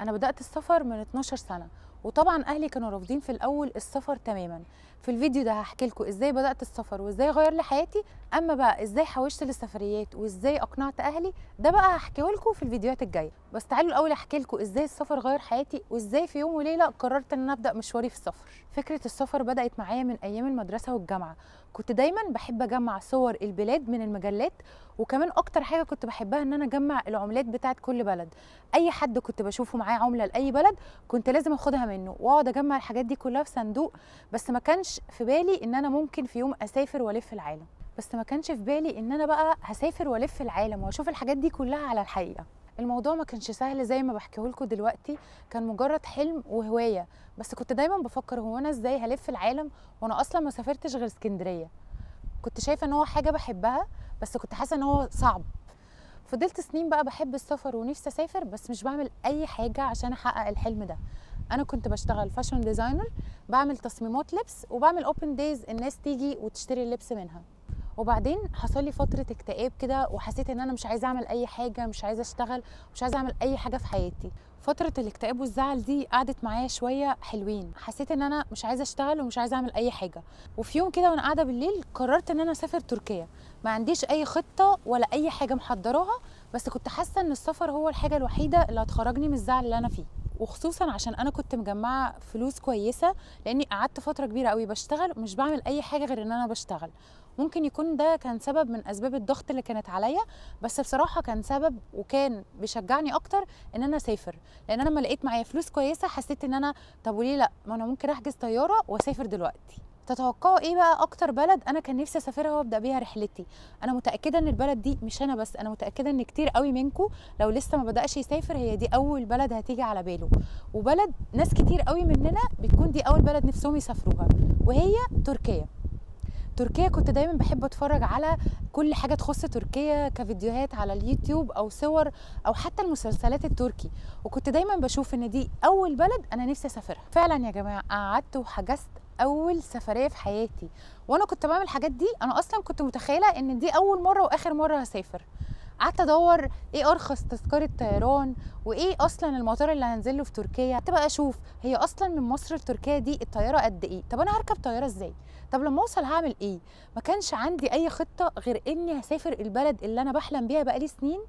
انا بدات السفر من 12 سنه، وطبعا اهلي كانوا رافضين في الاول السفر تماما. في الفيديو ده هحكي لكم ازاي بدات السفر وازاي غير لي حياتي. اما بقى ازاي حوشت للسفريات وازاي اقنعت اهلي، ده بقى هحكيه لكم في الفيديوهات الجايه. بس تعالوا الاول احكي لكم ازاي السفر غير حياتي، وازاي في يوم وليله قررت ان انا ابدا مشواري في السفر. فكره السفر بدات معايا من ايام المدرسه والجامعه. كنت دايما بحب اجمع صور البلاد من المجلات، وكمان اكتر حاجه كنت بحبها ان انا اجمع العملات بتاعت كل بلد. اي حد كنت بشوفه معاه عمله لاي بلد كنت لازم اخدها منه واقعد اجمع الحاجات دي كلها في صندوق. بس ما كانش في بالي ان انا ممكن في يوم اسافر والف العالم. بس ما كانش في بالي ان انا بقى هسافر والف العالم واشوف الحاجات دي كلها على الحقيقه. الموضوع ما كانش سهل زي ما بحكيه لكم دلوقتي، كان مجرد حلم وهوايه. بس كنت دايما بفكر هو انا ازاي هلف العالم وانا اصلا ما سافرتش غير اسكندريه. كنت شايفه ان هو حاجه بحبها، بس كنت حاسه ان هو صعب. فضلت سنين بقى بحب السفر ونفسي اسافر، بس مش بعمل اي حاجه عشان احقق الحلم ده. انا كنت بشتغل فاشن ديزاينر، بعمل تصميمات لبس وبعمل اوبن دايز الناس تيجي وتشتري اللبس منها. وبعدين حصل لي فتره اكتئاب كده، وحسيت ان انا مش عايزه اعمل اي حاجه، مش عايزه اشتغل، مش عايزه اعمل اي حاجه في حياتي. فتره الاكتئاب والزعل دي قعدت معايا شويه حلوين، حسيت ان انا مش عايزه اشتغل ومش عايزه اعمل اي حاجه. وفي يوم كده وانا قاعده بالليل قررت ان انا اسافر تركيا. ما عنديش اي خطه ولا اي حاجه محضراها، بس كنت حاسه ان السفر هو الحاجه الوحيده اللي هتخرجني من الزعل اللي انا فيه. وخصوصا عشان انا كنت مجمعه فلوس كويسه، لاني قعدت فتره كبيره قوي بشتغل ومش بعمل اي حاجه غير ان انا بشتغل. ممكن يكون ده كان سبب من اسباب الضغط اللي كانت عليا، بس بصراحه كان سبب وكان بيشجعني اكتر ان انا اسافر. لان انا لما لقيت معايا فلوس كويسه حسيت ان انا طب وليه لا، ما انا ممكن احجز طياره واسافر دلوقتي. تتوقعوا ايه بقى اكتر بلد انا كان نفسي اسافرها وابدا بيها رحلتي؟ انا متاكده ان البلد دي مش انا بس، انا متاكده ان كتير قوي منكم لو لسه ما بداش يسافر هي دي اول بلد هتيجي على باله. وبلد ناس كتير قوي مننا بتكون دي اول بلد نفسهم يسافروها، وهي تركيا. تركيا كنت دايما بحب اتفرج على كل حاجه تخص تركيا كفيديوهات على اليوتيوب او صور او حتى المسلسلات التركي، وكنت دايما بشوف ان دي اول بلد انا نفسي اسافرها. فعلا يا جماعه قعدت وحجزت اول سفريه في حياتي، وانا كنت بعمل الحاجات دي انا اصلا كنت متخيله ان دي اول مره واخر مره هسافر. قعدت ادور ايه ارخص تذكره طيران، وايه اصلا المطار اللي هنزله في تركيا. قعدت بقى اشوف هي اصلا من مصر لتركيا دي الطياره قد ايه، طب انا هركب طياره ازاي، طب لما اوصل هعمل ايه. ما كانش عندي اي خطه غير اني هسافر البلد اللي انا بحلم بيها بقالي سنين،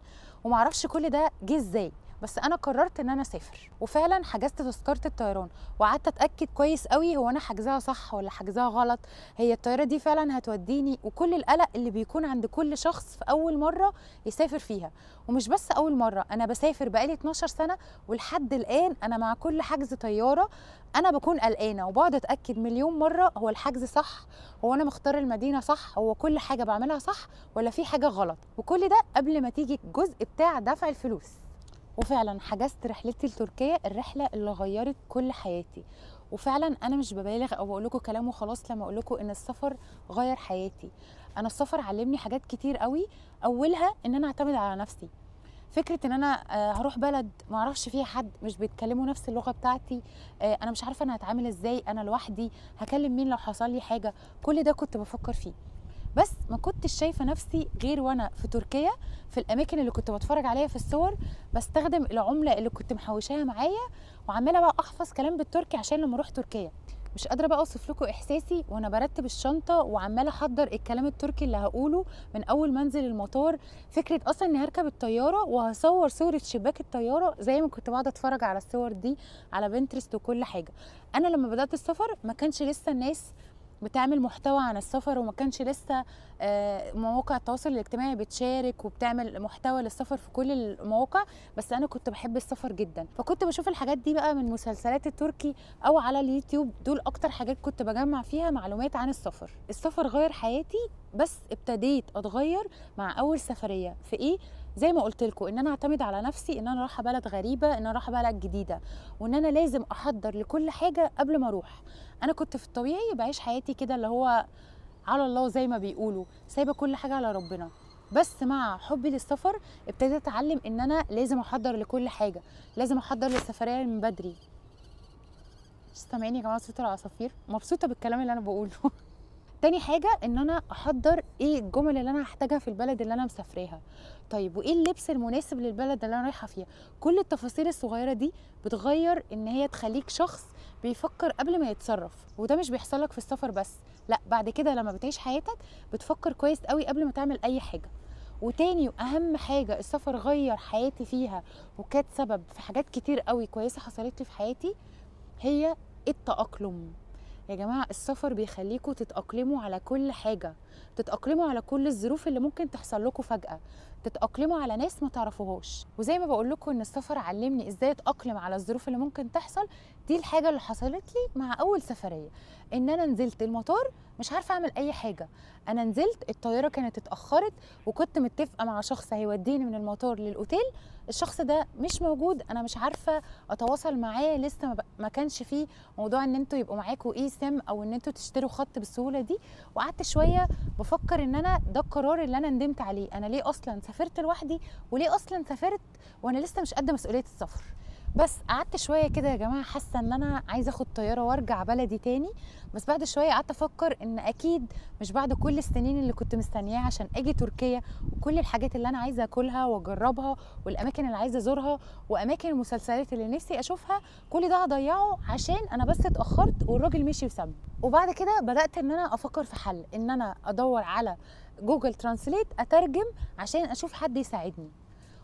ومعرفش كل ده جه ازاي. بس انا قررت ان انا اسافر، وفعلا حجزت تذكره الطيران وقعدت اتاكد كويس قوي هو انا حاجزاها صح ولا حاجزاها غلط. هي الطياره دي فعلا هتوديني، وكل القلق اللي بيكون عند كل شخص في اول مره يسافر فيها. ومش بس اول مره، انا بسافر بقالي 12 سنه، ولحد الان انا مع كل حجز طياره انا بكون قلقانه وبقعد اتاكد مليون مره هو الحجز صح، هو انا مختار المدينه صح، هو كل حاجه بعملها صح ولا في حاجه غلط. وكل ده قبل ما تيجي الجزء بتاع دفع الفلوس. وفعلا حجزت رحلتي لتركيا، الرحله اللي غيرت كل حياتي. وفعلا انا مش ببالغ او بقول لكم كلام وخلاص لما اقول لكم ان السفر غير حياتي. انا السفر علمني حاجات كتير قوي، اولها ان انا اعتمد على نفسي. فكره ان انا هروح بلد ما اعرفش فيها حد، مش بيتكلموا نفس اللغه بتاعتي، انا مش عارفه انا هتعامل ازاي، انا لوحدي، هكلم مين لو حصل لي حاجه. كل ده كنت بفكر فيه. بس ما كنتش شايفه نفسي غير وانا في تركيا، في الاماكن اللي كنت بتفرج عليها في الصور، بستخدم العمله اللي كنت محوشاها معايا، وعماله بقى احفظ كلام بالتركي عشان لما اروح تركيا. مش قادره بقى اوصف لكم احساسي وانا برتب الشنطه وعماله احضر الكلام التركي اللي هقوله من اول ما انزل المطار. فكره اصلا اني هركب الطياره وهصور صوره شباك الطياره زي ما كنت بقعد اتفرج على الصور دي على بنترست وكل حاجه. انا لما بدات السفر ما كانش لسه الناس بتعمل محتوى عن السفر، وما كانش لسه مواقع التواصل الاجتماعي بتشارك وبتعمل محتوى للسفر في كل المواقع. بس انا كنت بحب السفر جدا، فكنت بشوف الحاجات دي بقى من مسلسلات التركي او على اليوتيوب. دول اكتر حاجات كنت بجمع فيها معلومات عن السفر. السفر غير حياتي، بس ابتديت اتغير مع اول سفريه في ايه؟ زي ما قلت لكم ان انا اعتمد على نفسي، ان انا رايحه بلد غريبه، ان انا رايحه بلد جديده، وان انا لازم احضر لكل حاجه قبل ما اروح. انا كنت في الطبيعي بعيش حياتي كده اللي هو على الله زي ما بيقولوا، سايبه كل حاجه على ربنا. بس مع حبي للسفر ابتديت اتعلم ان انا لازم احضر لكل حاجه، لازم احضر للسفريه من بدري. سامعين يا جماعه صوت العصافير؟ مبسوطه بالكلام اللي انا بقوله. تاني حاجة ان انا احضر ايه الجمل اللي انا هحتاجها في البلد اللي انا مسافراها. طيب وايه اللبس المناسب للبلد اللي انا رايحة فيها. كل التفاصيل الصغيرة دي بتغير ان هي تخليك شخص بيفكر قبل ما يتصرف، وده مش بيحصلك في السفر بس، لا بعد كده لما بتعيش حياتك بتفكر كويس قوي قبل ما تعمل اي حاجة. وتاني واهم حاجة السفر غير حياتي فيها وكانت سبب في حاجات كتير قوي كويسة حصلت لي في حياتي، هي التأقلم. يا جماعة السفر بيخليكوا تتأقلموا على كل حاجة، تتأقلموا على كل الظروف اللي ممكن تحصل لكم فجأة، تتأقلموا على ناس ما تعرفوهاش. وزي ما بقول لكم ان السفر علمني ازاي اتأقلم على الظروف اللي ممكن تحصل، دي الحاجة اللي حصلت لي مع اول سفرية. ان انا نزلت المطار مش عارفة اعمل اي حاجة، انا نزلت الطيارة كانت اتأخرت وكنت متفقة مع شخص هيوديني من المطار للأوتيل، الشخص ده مش موجود، انا مش عارفة اتواصل معاه، لسه ما كانش فيه موضوع ان انتوا يبقوا معاكوا اي سم او ان انتوا تشتروا خط بالسهوله دي. وقعدت شويه بفكر ان انا ده القرار اللي انا ندمت عليه، انا ليه اصلا سافرت لوحدي، وليه اصلا سافرت وانا لسه مش قد مسؤوليه السفر. بس قعدت شويه كده يا جماعه حاسه ان انا عايزه اخد طياره وارجع بلدي تاني. بس بعد شويه قعدت افكر ان اكيد مش بعد كل السنين اللي كنت مستنياها عشان اجي تركيا، وكل الحاجات اللي انا عايزه اكلها واجربها والاماكن اللي عايزه ازورها واماكن المسلسلات اللي نفسي اشوفها، كل ده هضيعه عشان انا بس اتاخرت والراجل مشي وسابني. وبعد كده بدات ان انا افكر في حل، ان انا ادور على جوجل ترانسليت اترجم عشان اشوف حد يساعدني.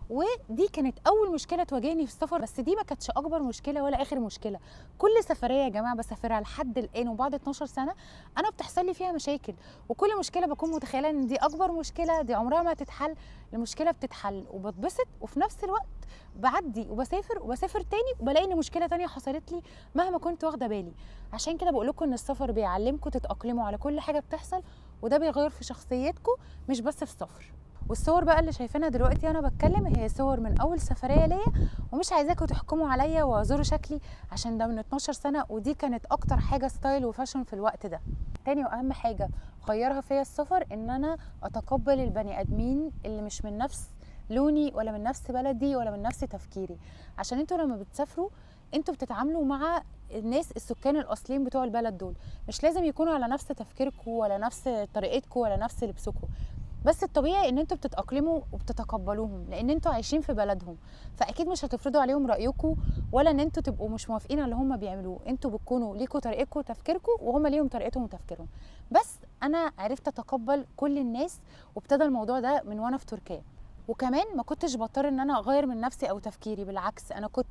ودي كانت اول مشكله تواجهني في السفر، بس دي ما كانتش اكبر مشكله ولا اخر مشكله. كل سفريه يا جماعه بسافرها لحد الان وبعد 12 سنه انا بتحصل لي فيها مشاكل، وكل مشكله بكون متخيله ان دي اكبر مشكله، دي عمرها ما هتتحل. المشكله بتتحل وبتبسط، وفي نفس الوقت بعدي وبسافر تاني وبلاقي ان مشكله تانية حصلت لي مهما كنت واخده بالي. عشان كده بقول لكم ان السفر بيعلمكم تتاقلموا على كل حاجه بتحصل، وده بيغير في شخصيتكم مش بس في السفر. والصور بقى اللي شايفينها دلوقتي وانا بتكلم هي صور من اول سفريه ليا، ومش عايزاكم تحكموا عليا واعذروا شكلي عشان ده من 12 سنه، ودي كانت اكتر حاجه ستايل وفاشن في الوقت ده. تاني واهم حاجه غيرها فيا السفر ان انا اتقبل البني ادمين اللي مش من نفس لوني ولا من نفس بلدي ولا من نفس تفكيري. عشان انتوا لما بتسافروا انتوا بتتعاملوا مع الناس السكان الاصليين بتوع البلد دول، مش لازم يكونوا على نفس تفكيركم ولا نفس طريقتكم ولا نفس لبسكم، بس الطبيعي ان انتوا بتتاقلموا وبتتقبلوهم لان انتوا عايشين في بلدهم، فاكيد مش هتفرضوا عليهم رايكم ولا ان انتوا تبقوا مش موافقين على اللي هم بيعملوه. انتوا بتكونوا ليكوا طريقتكم وتفكيركم وهم ليهم طريقتهم وتفكيرهم. بس انا عرفت اتقبل كل الناس، وابتدى الموضوع ده من وانا في تركيا. وكمان ما كنتش بضطر ان انا اغير من نفسي او تفكيري، بالعكس انا كنت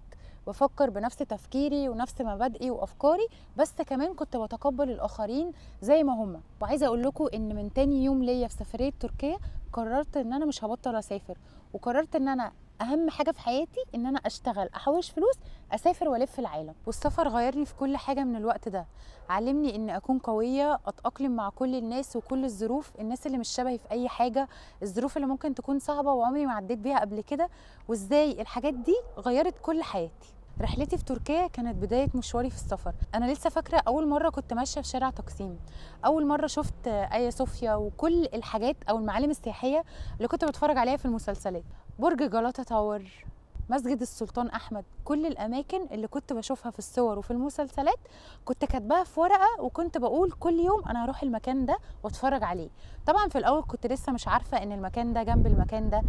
بفكر بنفس تفكيري ونفس مبادئي وافكاري، بس كمان كنت بتقبل الاخرين زي ما هم. وعايزه اقول لكم ان من تاني يوم ليا في سفريه تركيا قررت ان انا مش هبطل اسافر، وقررت ان انا اهم حاجه في حياتي ان انا اشتغل احوش فلوس اسافر والف العالم. والسفر غيرني في كل حاجه من الوقت ده، علمني اني اكون قويه، اتاقلم مع كل الناس وكل الظروف، الناس اللي مش شبهي في اي حاجه، الظروف اللي ممكن تكون صعبه وعمري ما عديت بيها قبل كده، وازاي الحاجات دي غيرت كل حياتي. رحلتي في تركيا كانت بداية مشواري في السفر. أنا لسه فاكرة أول مرة كنت ماشية في شارع تقسيم، أول مرة شفت آيا صوفيا وكل الحاجات أو المعالم السياحية اللي كنت بتفرج عليها في المسلسلات، برج جلاتا تاور، مسجد السلطان أحمد، كل الأماكن اللي كنت بشوفها في الصور وفي المسلسلات كنت كاتباها في ورقة، وكنت بقول كل يوم أنا هروح المكان ده واتفرج عليه. طبعا في الأول كنت لسه مش عارفة إن المكان ده جنب المكان ده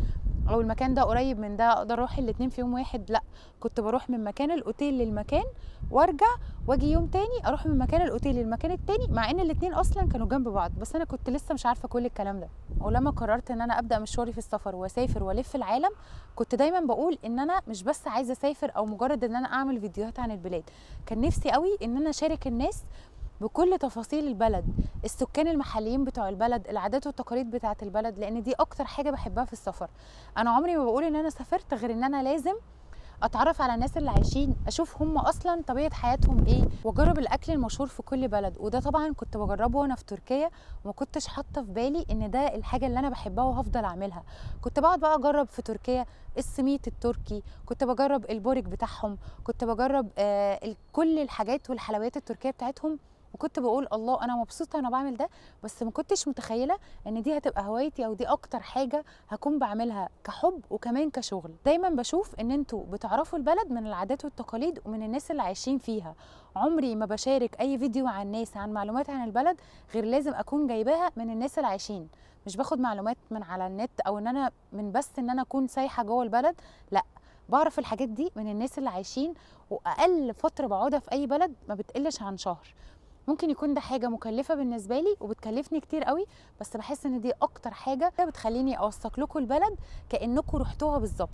او المكان ده قريب من ده اقدر اروح الاتنين في يوم واحد، لا كنت بروح من مكان الاوتيل للمكان وارجع واجي يوم تاني اروح من مكان الاوتيل للمكان التاني، مع ان الاتنين اصلا كانوا جنب بعض، بس انا كنت لسه مش عارفه كل الكلام ده. ولما قررت ان انا ابدا مشواري في السفر واسافر والف العالم، كنت دايما بقول ان انا مش بس عايزه اسافر او مجرد ان انا اعمل فيديوهات عن البلاد، كان نفسي قوي ان انا اشارك الناس بكل تفاصيل البلد، السكان المحليين بتوع البلد، العادات والتقاليد بتاعه البلد، لان دي اكتر حاجه بحبها في السفر. انا عمري ما بقول ان انا سافرت غير ان انا لازم اتعرف على الناس اللي عايشين، اشوف هم اصلا طبيعه حياتهم ايه، واجرب الاكل المشهور في كل بلد. وده طبعا كنت بجربه وانا في تركيا، وما كنتش حاطه في بالي ان ده الحاجه اللي انا بحبها وهفضل اعملها. كنت بقعد بقى اجرب في تركيا السميت التركي، كنت بجرب البورك بتاعهم، كنت بجرب كل الحاجات والحلويات التركيه بتاعتهم، وكنت بقول الله انا مبسوطه وانا بعمل ده، بس ما كنتش متخيله ان دي هتبقى هوايتي او دي اكتر حاجه هكون بعملها كحب وكمان كشغل. دايما بشوف ان انتوا بتعرفوا البلد من العادات والتقاليد ومن الناس اللي عايشين فيها. عمري ما بشارك اي فيديو مع الناس عن معلومات عن البلد غير لازم اكون جايباها من الناس اللي عايشين، مش باخد معلومات من على النت او ان انا من بس ان انا اكون سايحه جوه البلد، لا، بعرف الحاجات دي من الناس اللي عايشين. واقل فتره بقعدها في اي بلد ما بتقلش عن شهر. ممكن يكون ده حاجه مكلفه بالنسبه لي وبتكلفني كتير قوي، بس بحس ان دي اكتر حاجه بتخليني اوثق لكم البلد كانكم رحتوها بالظبط.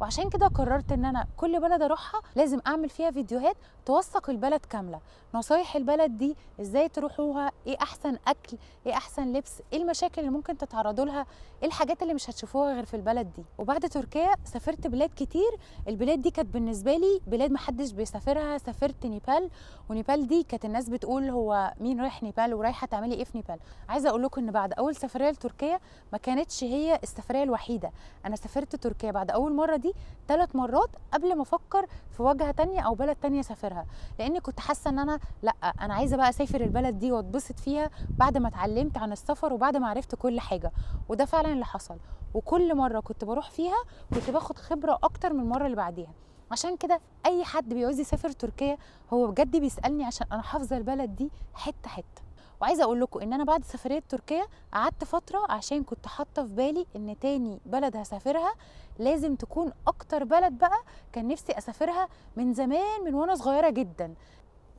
وعشان كده قررت ان انا كل بلد اروحها لازم اعمل فيها فيديوهات توثق البلد كامله، نصايح البلد دي ازاي تروحوها، ايه احسن اكل، ايه احسن لبس، ايه المشاكل اللي ممكن تتعرضوا لها، ايه الحاجات اللي مش هتشوفوها غير في البلد دي. وبعد تركيا سافرت بلاد كتير. البلاد دي كانت بالنسبه لي بلاد محدش بيسافرها. سافرت نيبال، ونيبال دي كانت الناس بتقول هو مين رايح نيبال ورايحه تعملي ايه في نيبال. عايزه اقول لكم ان بعد اول سفريه لتركيا ما كانتش هي السفريه الوحيده. انا سافرت تركيا بعد اول مره دي 3 مرات قبل ما افكر في وجهه تانية او بلد تانية اسافرها، لاني كنت حاسه ان انا لا، انا عايزه بقى اسافر البلد دي واتبسط فيها بعد ما اتعلمت عن السفر وبعد ما عرفت كل حاجه. وده فعلا اللي حصل. وكل مره كنت بروح فيها كنت باخد خبره اكتر من المره اللي بعديها. عشان كده اي حد بيعوز يسافر تركيا هو بجد بيسالني عشان انا حافظه البلد دي حته حته. وعايزه اقول لكم ان انا بعد سفريه تركيا قعدت فتره عشان كنت حاطه في بالي ان تاني بلد هسافرها لازم تكون اكتر بلد بقى كان نفسي اسافرها من زمان، من وانا صغيره جدا،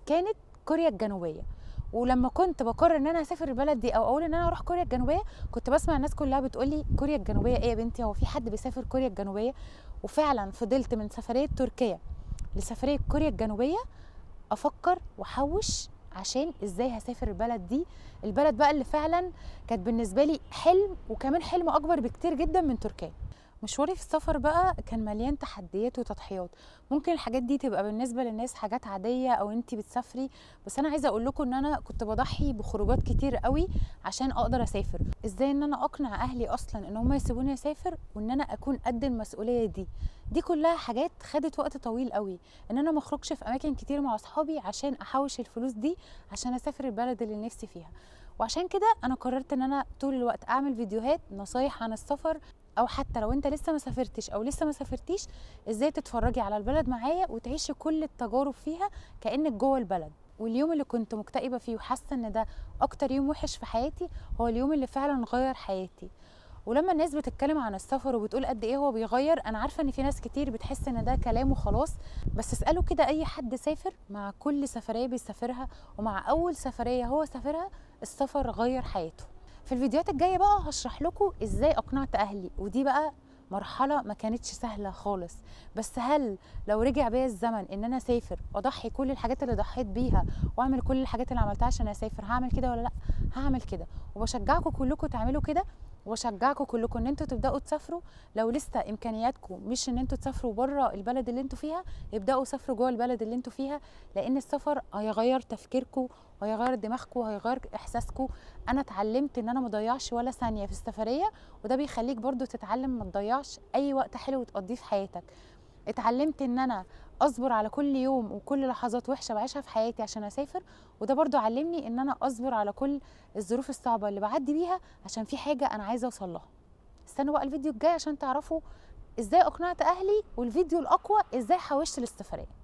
كانت كوريا الجنوبيه. ولما كنت بقرر ان انا هسافر البلد دي او اقول ان انا اروح كوريا الجنوبيه كنت بسمع الناس كلها بتقولي كوريا الجنوبيه ايه يا بنتي، هو في حد بيسافر كوريا الجنوبيه؟ وفعلا فضلت من سفريه تركيا لسفريه كوريا الجنوبيه افكر واحوش عشان ازاي هسافر البلد دي، البلد بقى اللي فعلا كانت بالنسبه لي حلم، وكمان حلم اكبر بكتير جدا من تركيا. مشواري في السفر بقى كان مليان تحديات وتضحيات. ممكن الحاجات دي تبقى بالنسبه للناس حاجات عاديه او انتي بتسافري، بس انا عايزه اقول لكم ان انا كنت بضحي بخروجات كتير قوي عشان اقدر اسافر. ازاي ان انا اقنع اهلي اصلا ان هم يسيبوني اسافر وان انا اكون قد المسؤوليه دي. دي كلها حاجات خدت وقت طويل قوي، ان انا ما اخرجش في اماكن كتير مع اصحابي عشان احوش الفلوس دي عشان اسافر البلد اللي نفسي فيها. وعشان كده انا قررت ان انا طول الوقت اعمل فيديوهات نصايح عن السفر، او حتى لو انت لسه ما سافرتش او لسه ما سافرتيش ازاي تتفرجي على البلد معايا وتعيشي كل التجارب فيها كأنك جوه البلد. واليوم اللي كنت مكتئبة فيه وحاسة ان ده اكتر يوم وحش في حياتي هو اليوم اللي فعلا غير حياتي. ولما الناس بتتكلم عن السفر وبتقول قد ايه هو بيغير، انا عارفه ان في ناس كتير بتحس ان ده كلام وخلاص، بس اسالوا كده اي حد سافر مع كل سفريه بيسافرها ومع اول سفريه هو سافرها السفر غير حياته. في الفيديوهات الجايه بقى هشرح لكم ازاي اقنعت اهلي، ودي بقى مرحله ما كانتش سهله خالص. بس هل لو رجع بيا الزمن ان انا اسافر واضحي كل الحاجات اللي ضحيت بيها واعمل كل الحاجات اللي عملتها عشان اسافر هعمل كده ولا لا؟ هعمل كده. وبشجعكم كلكم تعملوا كده، واشجعكم كلكم ان انتوا تبداوا تسافروا. لو لسه امكانياتكم مش ان انتوا تسافروا بره البلد اللي انتوا فيها، ابداوا سافروا جوه البلد اللي انتوا فيها، لان السفر هيغير تفكيركم وهيغير دماغكم وهيغير احساسكم. انا اتعلمت ان انا ما اضيعش ولا ثانيه في السفريه، وده بيخليك برضو تتعلم ما تضيعش اي وقت حلو تقضيه في حياتك. اتعلمت ان انا اصبر على كل يوم وكل لحظات وحشه بعيشها في حياتي عشان اسافر، وده برضو علمني ان انا اصبر على كل الظروف الصعبه اللي بعدي بيها عشان في حاجه انا عايزه اوصل لها. استنوا بقى الفيديو الجاي عشان تعرفوا ازاي اقنعت اهلي، والفيديو الاقوى ازاي حوشت للسفريه.